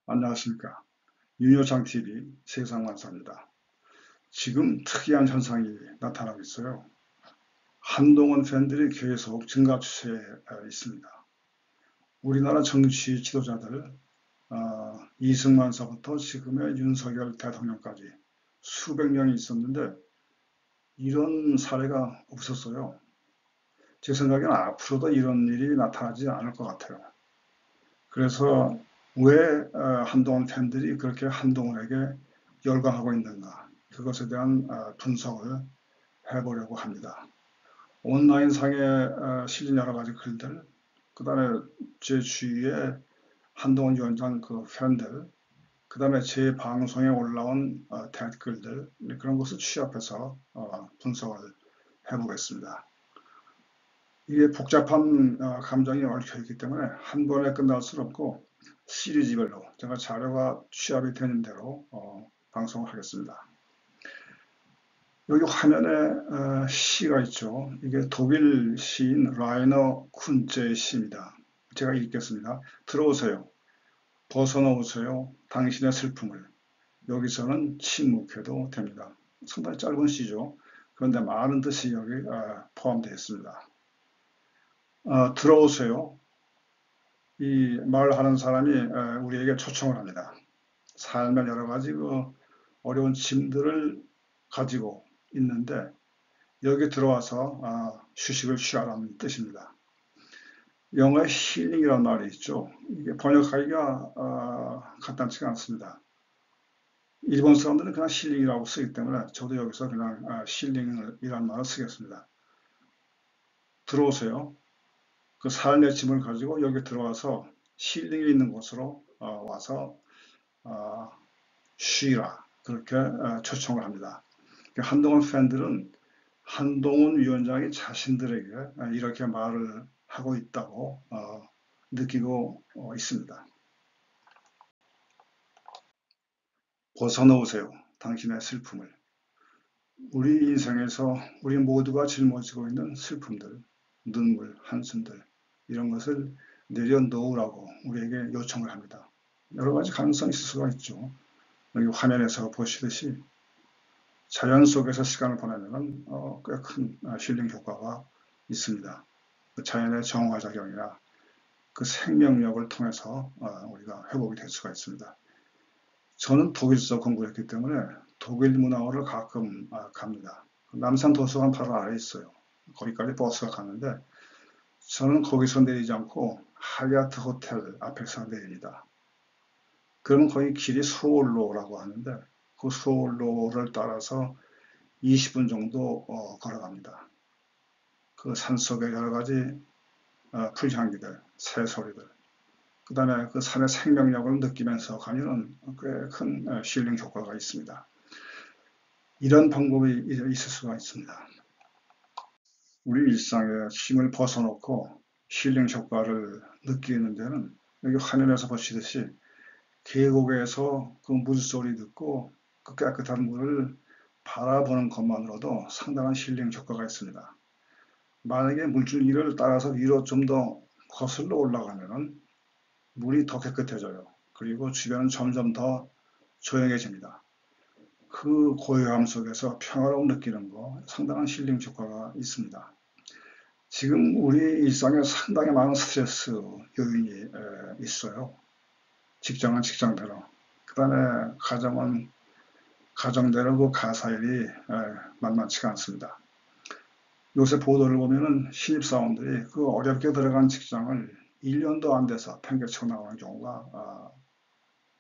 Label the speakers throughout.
Speaker 1: 안녕하십니까. 윤여창TV 세상만사입니다. 지금 특이한 현상이 나타나고 있어요. 한동훈 팬들이 계속 증가 추세에 있습니다. 우리나라 정치 지도자들, 이승만서부터 지금의 윤석열 대통령까지 수백 명이 있었는데 이런 사례가 없었어요. 제 생각에는 앞으로도 이런 일이 나타나지 않을 것 같아요. 그래서 왜 한동훈 팬들이 그렇게 한동훈에게 열광하고 있는가, 그것에 대한 분석을 해보려고 합니다. 온라인상에 실린 여러 가지 글들, 그 다음에 제 주위에 한동훈 위원장 그 팬들, 그 다음에 제 방송에 올라온 댓글들, 그런 것을 취합해서 분석을 해보겠습니다. 이게 복잡한 감정이 얽혀있기 때문에 한 번에 끝날 수는 없고 시리즈별로 제가 자료가 취합이 되는 대로 방송을 하겠습니다. 여기 화면에 시가 있죠. 이게 독일 시인 라이너 쿤제의 시입니다. 제가 읽겠습니다. 들어오세요. 벗어놓으세요. 당신의 슬픔을. 여기서는 침묵해도 됩니다. 상당히 짧은 시죠. 그런데 많은 뜻이 여기 포함되어 있습니다. 들어오세요. 이 말하는 사람이 우리에게 초청을 합니다. 삶의 여러 가지 어려운 짐들을 가지고 있는데 여기 들어와서 휴식을 취하라는 뜻입니다. 영어에 힐링이라는 말이 있죠. 이게 번역하기가 간단치가 않습니다. 일본 사람들은 그냥 힐링이라고 쓰기 때문에 저도 여기서 그냥 힐링이라는 말을 쓰겠습니다. 들어오세요. 그 삶의 짐을 가지고 여기 들어와서 힐링이 있는 곳으로 와서 쉬라, 그렇게 초청을 합니다. 한동훈 팬들은 한동훈 위원장이 자신들에게 이렇게 말을 하고 있다고 느끼고 있습니다. 벗어놓으세요. 당신의 슬픔을. 우리 인생에서 우리 모두가 짊어지고 있는 슬픔들, 눈물, 한숨들, 이런 것을 내려놓으라고 우리에게 요청을 합니다. 여러 가지 가능성이 있을 수가 있죠. 여기 화면에서 보시듯이 자연 속에서 시간을 보내면 꽤 큰 힐링 효과가 있습니다. 그 자연의 정화작용이나 그 생명력을 통해서 우리가 회복이 될 수가 있습니다. 저는 독일서 공부를 했기 때문에 독일 문화원을 가끔 갑니다. 남산 도서관 바로 아래에 있어요. 거기까지 버스가 가는데 저는 거기서 내리지 않고 하얏트 호텔 앞에서 내립니다. 그러면 거기 길이 소울로라고 하는데 그 소울로를 따라서 20분 정도 걸어갑니다. 그 산속의 여러 가지 풀향기들, 새소리들, 그 다음에 그 산의 생명력을 느끼면서 가면 꽤 큰 힐링 효과가 있습니다. 이런 방법이 있을 수가 있습니다. 우리 일상에 힘을 벗어놓고 힐링 효과를 느끼는 데는 여기 화면에서 보시듯이 계곡에서 그 물소리 듣고 그 깨끗한 물을 바라보는 것만으로도 상당한 힐링 효과가 있습니다. 만약에 물줄기를 따라서 위로 좀 더 거슬러 올라가면 물이 더 깨끗해져요. 그리고 주변은 점점 더 조용해집니다. 그 고요함 속에서 평화로움 느끼는 거 상당한 힐링 효과가 있습니다. 지금 우리 일상에 상당히 많은 스트레스 요인이 있어요. 직장은 직장대로, 그 다음에 가정은 가정대로 그 가사일이 만만치가 않습니다. 요새 보도를 보면은 신입사원들이 그 어렵게 들어간 직장을 1년도 안 돼서 팽개치고 나오는 경우가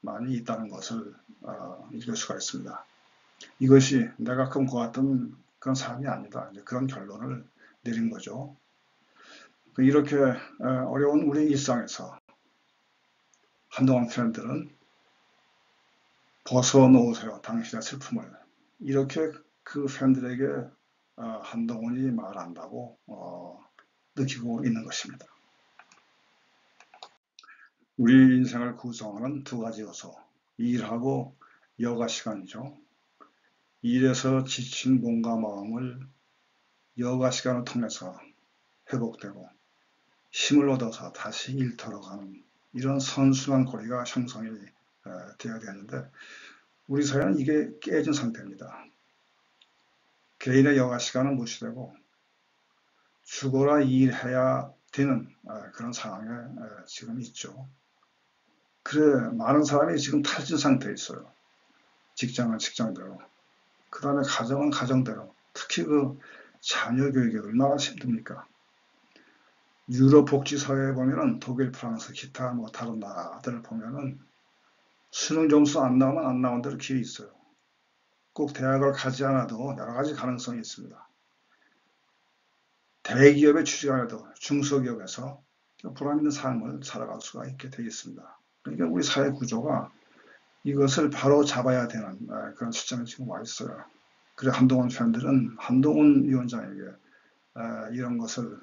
Speaker 1: 많이 있다는 것을 읽을 수가 있습니다. 이것이 내가 꿈꿔왔던 그런 삶이 아니다, 이제 그런 결론을 내린 거죠. 이렇게 어려운 우리 일상에서 한동훈 팬들은 벗어놓으세요, 당신의 슬픔을. 이렇게 그 팬들에게 한동훈이 말한다고 느끼고 있는 것입니다. 우리 인생을 구성하는 두 가지 요소, 일하고 여가 시간이죠. 일에서 지친 몸과 마음을 여가 시간을 통해서 회복되고 힘을 얻어서 다시 일터로 가는 이런 선순환 고리가 형성이 되어야 되는데 우리 사회는 이게 깨진 상태입니다. 개인의 여가 시간은 무시되고 죽어라 일해야 되는 그런 상황에 지금 있죠. 그래 많은 사람이 지금 탈진 상태에 있어요. 직장은 직장대로, 그 다음에 가정은 가정대로. 특히 그 자녀 교육이 얼마나 힘듭니까? 유럽 복지사회에 보면은 독일, 프랑스, 기타 뭐 다른 나라들을 보면은 수능 점수 안 나오면 안 나온 대로 길이 있어요. 꼭 대학을 가지 않아도 여러 가지 가능성이 있습니다. 대기업에 취직 안 해도 중소기업에서 보람 있는 삶을 살아갈 수가 있게 되어 있습니다. 그러니까 우리 사회 구조가 이것을 바로 잡아야 되는 그런 시점에 지금 와 있어요. 그래 한동훈 팬들은 한동훈 위원장에게 이런 것을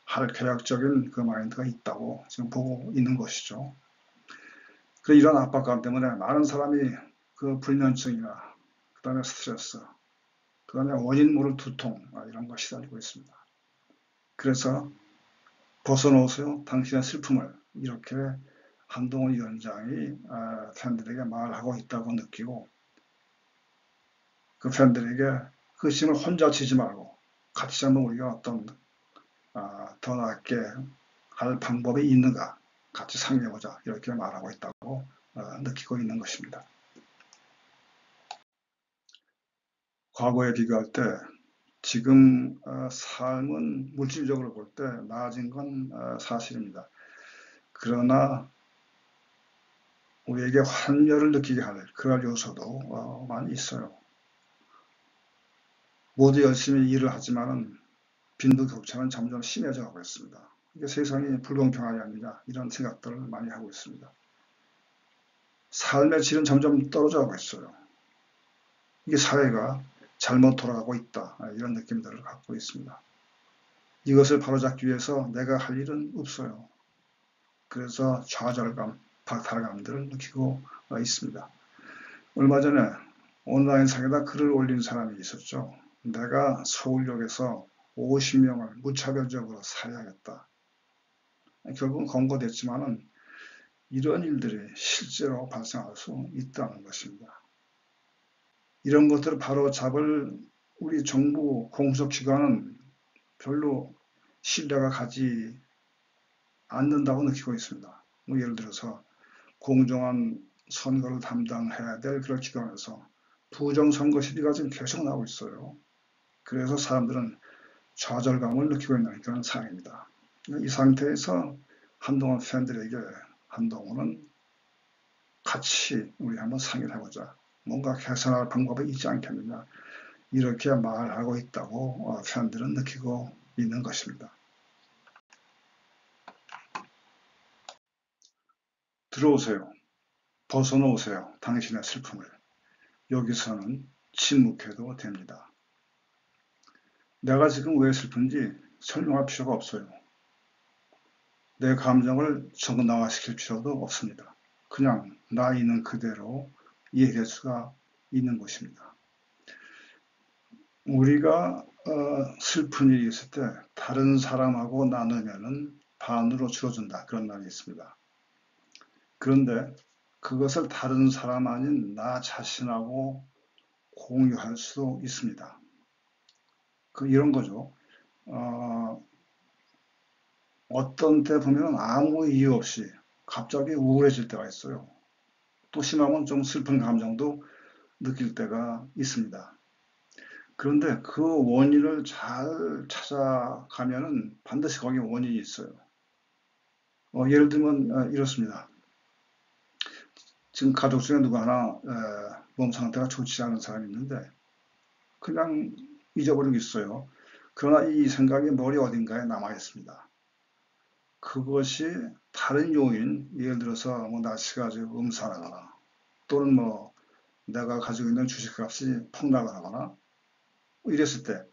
Speaker 1: 할 계략적인 그 마인드가 있다고 지금 보고 있는 것이죠. 그래 이런 압박감 때문에 많은 사람이 그 불면증이나 그 다음에 스트레스, 그 다음에 원인 모를 두통 이런 거 시달리고 있습니다. 그래서 벗어놓으세요. 당신의 슬픔을 이렇게 한동훈 위원장이 팬들에게 말하고 있다고 느끼고 그 팬들에게 그 심을 혼자 지지 말고 같이 한번 우리가 어떤 더 낫게 할 방법이 있는가 같이 상의해보자 이렇게 말하고 있다고 느끼고 있는 것입니다. 과거에 비교할 때 지금 삶은 물질적으로 볼 때 나아진 건 사실입니다. 그러나 우리에게 환멸을 느끼게 할 그럴 요소도 많이 있어요. 모두 열심히 일을 하지만은 빈부격차는 점점 심해져 가고 있습니다. 이게 세상이 불공평하지 않느냐 이런 생각들을 많이 하고 있습니다. 삶의 질은 점점 떨어져 가고 있어요. 이게 사회가 잘못 돌아가고 있다 이런 느낌들을 갖고 있습니다. 이것을 바로잡기 위해서 내가 할 일은 없어요. 그래서 좌절감, 박탈감들을 느끼고 있습니다. 얼마 전에 온라인상에다 글을 올린 사람이 있었죠. 내가 서울역에서 50명을 무차별적으로 살해하겠다. 결국은 검거됐지만은 이런 일들이 실제로 발생할 수 있다는 것입니다. 이런 것들을 바로 잡을 우리 정부 공수기관은 별로 신뢰가 가지 않는다고 느끼고 있습니다. 뭐 예를 들어서 공정한 선거를 담당해야 될 그런 기관에서 부정선거 시비가 지금 계속 나오고 있어요. 그래서 사람들은 좌절감을 느끼고 있는 그런 상황입니다. 이 상태에서 한동훈 팬들에게 한동훈은 같이 우리 한번 상의를 해보자. 뭔가 개선할 방법이 있지 않겠느냐. 이렇게 말하고 있다고 팬들은 느끼고 있는 것입니다. 들어오세요. 벗어놓으세요. 당신의 슬픔을. 여기서는 침묵해도 됩니다. 내가 지금 왜 슬픈지 설명할 필요가 없어요. 내 감정을 정당화시킬 필요도 없습니다. 그냥 나 있는 그대로 이해할 수가 있는 것입니다. 우리가 슬픈 일이 있을 때 다른 사람하고 나누면 반으로 줄어든다 그런 말이 있습니다. 그런데 그것을 다른 사람 아닌 나 자신하고 공유할 수도 있습니다. 이런 거죠. 어떤 때 보면 아무 이유 없이 갑자기 우울해질 때가 있어요. 또 심하면 좀 슬픈 감정도 느낄 때가 있습니다. 그런데 그 원인을 잘 찾아가면은 반드시 거기에 원인이 있어요. 예를 들면 이렇습니다. 지금 가족 중에 누구 하나 몸 상태가 좋지 않은 사람이 있는데 그냥 잊어버리고 있어요. 그러나 이 생각이 머리 어딘가에 남아 있습니다. 그것이 다른 요인, 예를 들어서 뭐 날씨가 지금 음산하거나 또는 뭐 내가 가지고 있는 주식값이 폭락하거나 이랬을 때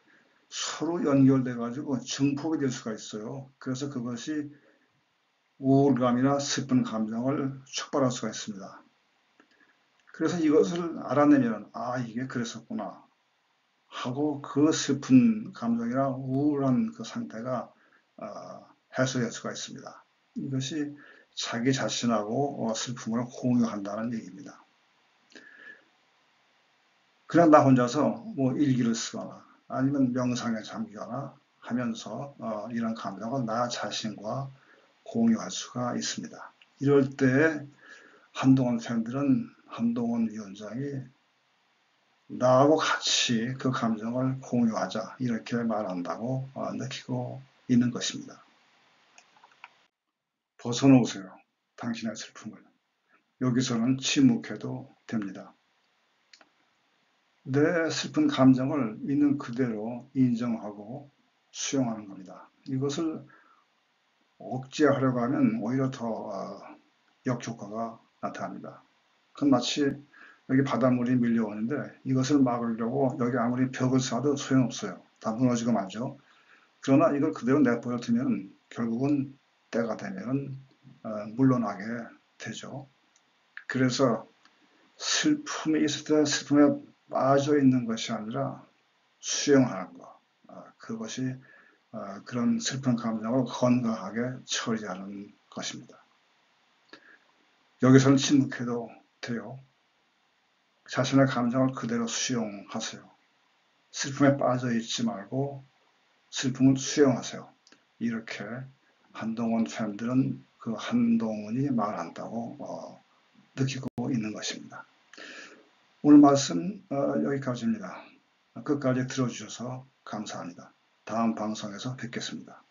Speaker 1: 서로 연결돼 가지고 증폭이 될 수가 있어요. 그래서 그것이 우울감이나 슬픈 감정을 촉발할 수가 있습니다. 그래서 이것을 알아내면 이게 그랬었구나 하고 그 슬픈 감정이나 우울한 그 상태가 해소될 수가 있습니다. 이것이 자기 자신하고 슬픔을 공유한다는 얘기입니다. 그냥 나 혼자서 뭐 일기를 쓰거나 아니면 명상에 잠기거나 하면서 이런 감정을 나 자신과 공유할 수가 있습니다. 이럴 때 한동훈 팬들은 한동훈 위원장이 나하고 같이 그 감정을 공유하자 이렇게 말한다고 느끼고 있는 것입니다. 벗어놓으세요. 당신의 슬픔을. 여기서는 침묵해도 됩니다. 내 슬픈 감정을 있는 그대로 인정하고 수용하는 겁니다. 이것을 억제하려고 하면 오히려 더 역효과가 나타납니다. 그건 마치 여기 바닷물이 밀려오는데 이것을 막으려고 여기 아무리 벽을 쌓아도 소용없어요. 다 무너지고 말죠. 그러나 이걸 그대로 내버려 두면 결국은 때가 되면 물러나게 되죠. 그래서 슬픔이 있을 때 슬픔에 빠져 있는 것이 아니라 수용하는 것. 그것이 그런 슬픈 감정을 건강하게 처리하는 것입니다. 여기서는 침묵해도 돼요. 자신의 감정을 그대로 수용하세요. 슬픔에 빠져 있지 말고 슬픔을 수용하세요. 이렇게 한동훈 팬들은 그 한동훈이 말한다고 느끼고 있는 것입니다. 오늘 말씀 여기까지입니다. 끝까지 들어주셔서 감사합니다. 다음 방송에서 뵙겠습니다.